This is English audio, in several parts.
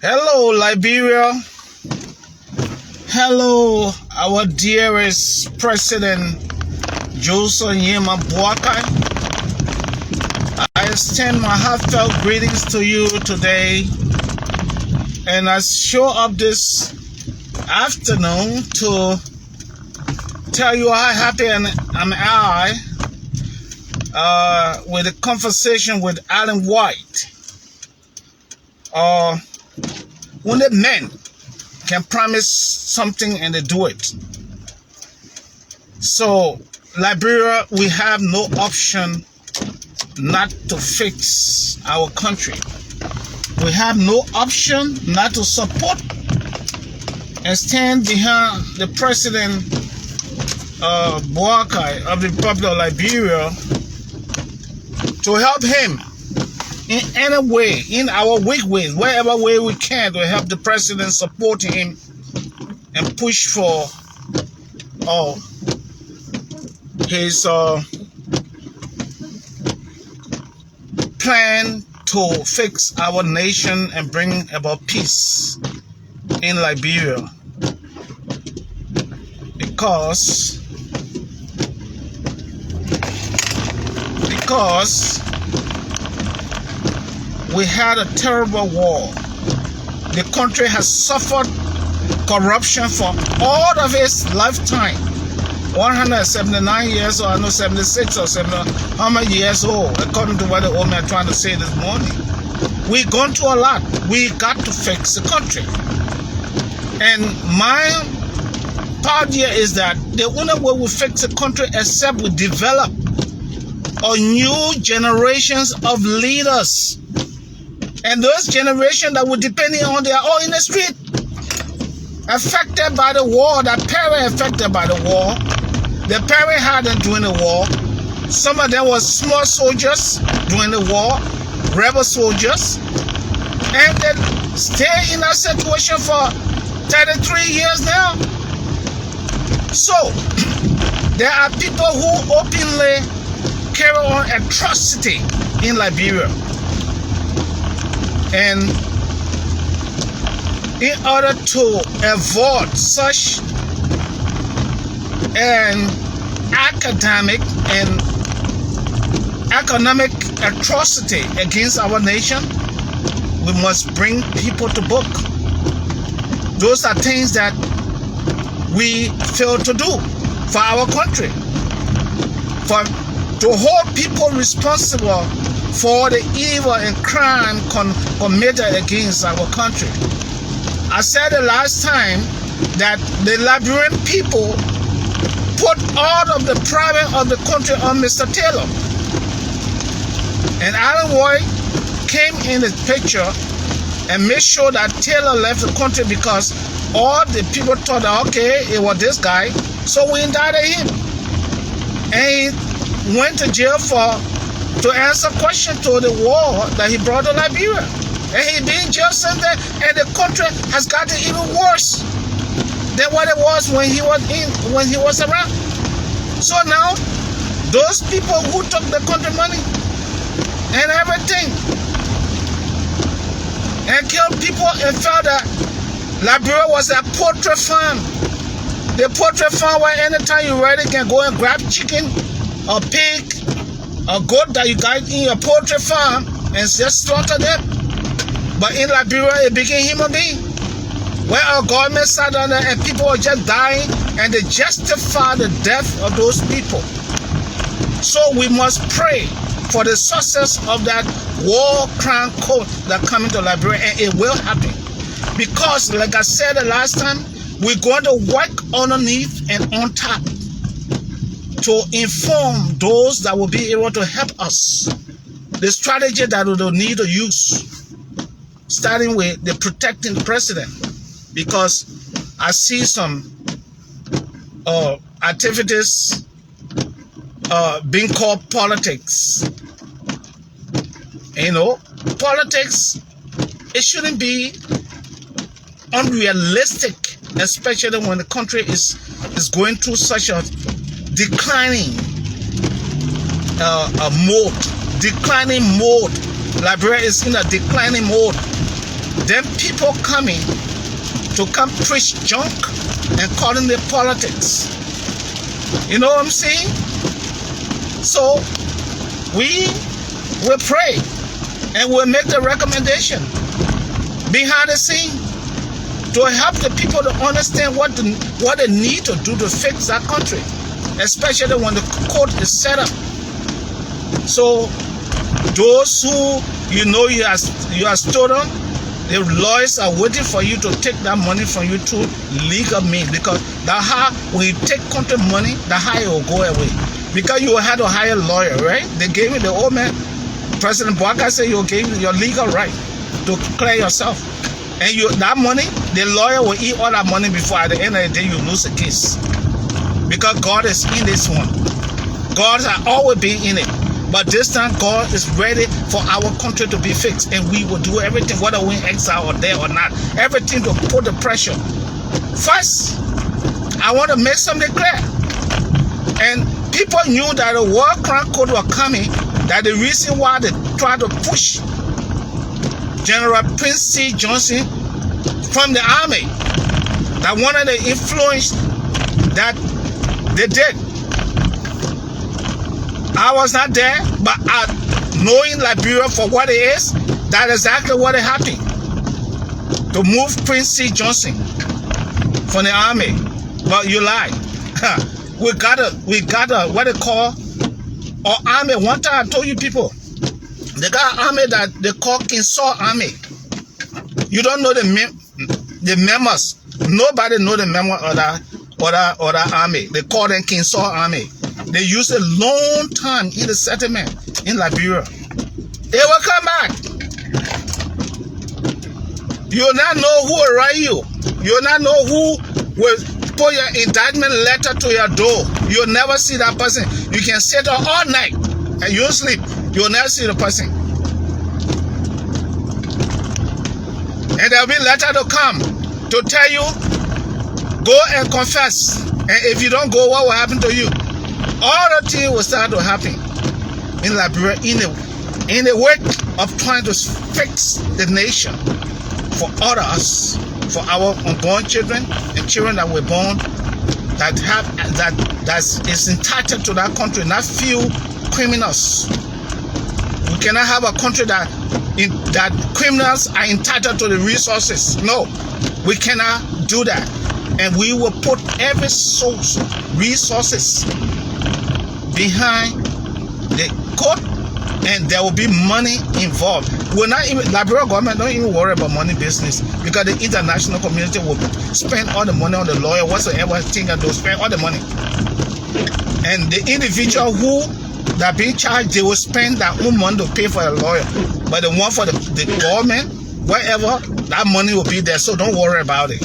Hello, Liberia. Hello, our dearest President Joseph Yema Boakai. I extend my heartfelt greetings to you today, and I show up this afternoon to tell you how happy am I with a conversation with Alan White. When the men can promise something and they do it. So, Liberia, we have no option not to fix our country. We have no option not to support and stand behind the President Boakai of the Republic of Liberia to help him in any way, in our weak ways, wherever way we can, to help the president support him and push for his plan to fix our nation and bring about peace in Liberia. Because we had a terrible war. The country has suffered corruption for all of its lifetime. 179 years, or I know 76 or 70, how many years old, according to what the old man trying to say this morning. We've gone through a lot. We got to fix the country. And my part here is that the only way we fix the country except we develop a new generations of leaders. And those generations that were depending on, they are all in the street, affected by the war. Their parents affected by the war. Their parents had them during the war. Some of them were small soldiers during the war, rebel soldiers, and they stay in that situation for 33 years now. So there are people who openly carry on atrocity in Liberia. And in order to avoid such an academic and economic atrocity against our nation, we must bring people to book. Those are things that we fail to do for our country. To hold people responsible for the evil and crime committed against our country. I said the last time that the Liberian people put all of the problem of the country on Mr. Taylor. And Alan White came in the picture and made sure that Taylor left the country because all the people thought that, okay, it was this guy, so we indicted him. And he went to jail to answer questions to the war that he brought to Liberia. And he been in jail since then, and the country has gotten even worse than what it was when he was around. So now, those people who took the country money and everything and killed people and felt that Liberia was a poultry farm. The poultry farm where anytime you're ready can go and grab chicken or pig, a goat that you got in your poultry farm and just slaughter them. But in Liberia, it became human being, where our government sat down there and people were just dying, and they justify the death of those people. So we must pray for the success of that war crime code that coming to Liberia, and it will happen. Because, like I said the last time, we're going to work underneath and on top to inform those that will be able to help us. The strategy that we will need to use, starting with the protecting the president, because I see some activities being called politics. You know, politics, it shouldn't be unrealistic, especially when the country is going through such a declining mode. Liberia is in a declining mode. Then people coming to come preach junk and calling it politics. You know what I'm saying? So we will pray and we'll make the recommendation behind the scene to help the people to understand what they need to do to fix that country, especially when the court is set up. So those who you have stolen, the lawyers are waiting for you to take that money from you through legal means, because that's how, when you take country money, that's how it will go away. Because you had to hire a lawyer, right? They gave you, the old man, President Boakai said you gave your legal right to clear yourself. And that money, the lawyer will eat all that money before at the end of the day you lose the case. Because God is in this one. God has always been in it. But this time God is ready for our country to be fixed. And we will do everything, whether we're in exile or there or not. Everything to put the pressure. First, I want to make something clear. And people knew that the war crime code was coming. That the reason why they tried to push General Prince C. Johnson from the army, that one of the influence that they did. I was not there, but knowing Liberia for what it is, that's exactly what happened. To move Prince C. Johnson from the army. But you lie. We got a what they call our army. One time I told you people, they got an army that they call King Saul Army. You don't know the members. Nobody know the member of that army. They call them King Saul Army. They use a long time in the settlement in Liberia. They will come back. You will not know who will write you. You will not know who will put your indictment letter to your door. You will never see that person. You can sit there all night and you don't sleep. You will never see the person. And there will be a letter to come to tell you, go and confess. And if you don't go, what will happen to you? All the things will start to happen in Liberia in the work of trying to fix the nation for all of us, for our unborn children and children that were born that is entitled to that country, not few criminals. We cannot have a country that criminals are entitled to the resources. No, we cannot do that. And we will put every source resources behind the court, and there will be money involved. Liberia government don't even worry about money business, because the international community will spend all the money on the lawyer, whatsoever thing, that they'll spend all the money. And the individual who that being charged, they will spend their own money to pay for a lawyer. But the one for the government, wherever, that money will be there. So don't worry about it.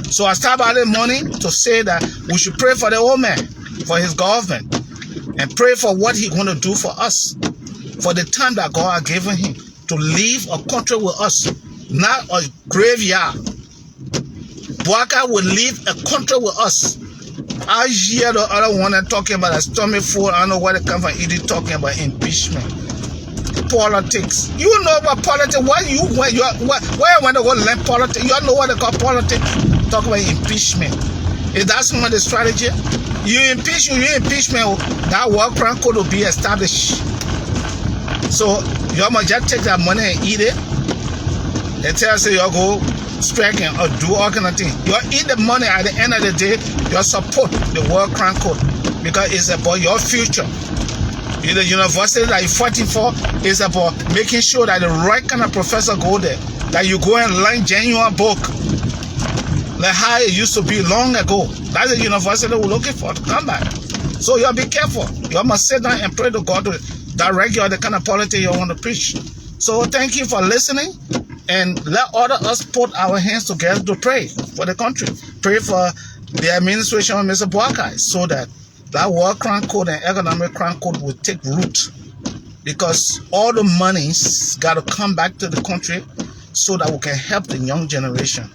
So I start by the money to say that we should pray for the old man, for his government, and pray for what he's going to do for us, for the time that God has given him to leave a country with us, not a graveyard. Boakai will leave a country with us. I hear the other one talking about a stomach full. I don't know where they come from. Either talking about impeachment, politics. You know about politics. Where you want to go learn politics? You know what they call politics? Talk about impeachment. Is that some of the strategy? You impeachment, that war crime code will be established. So you must just take that money and eat it, and tell us you go strike or do all kind of things. You eat the money. At the end of the day, you support the war crime code, because it's about your future. In the university that you're fighting for, is about making sure that the right kind of professor go there, that you go and learn genuine book, like how it used to be long ago. That's the university we're looking for to come back. So you be careful. You must sit down and pray to God to direct you on the kind of politics you want to preach. So thank you for listening, and let all of us put our hands together to pray for the country. Pray for the administration of Mr. Boakai, so that war crime code and economic crime code will take root, because all the money's got to come back to the country so that we can help the young generation.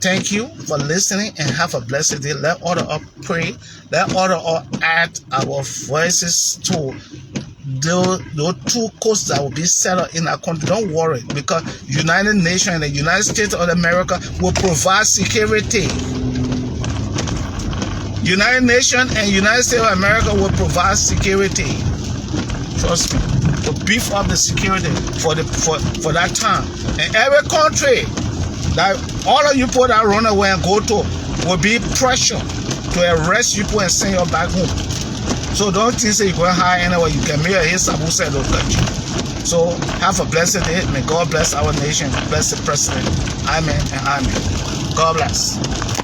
Thank you for listening, and have a blessed day. Let all of us pray. Let all of us add our voices to those two coasts that will be settled in our country. Don't worry, because United Nations and the United States of America will provide security. United Nations and United States of America will provide security. Trust me, to beef up the security for that time. And every country that all of you people that run away and go to will be pressure to arrest you and send you back home. So don't think you're going high anywhere. You can make a hit Sabu said don't touch you. So have a blessed day. May God bless our nation. Bless the president. Amen and amen. God bless.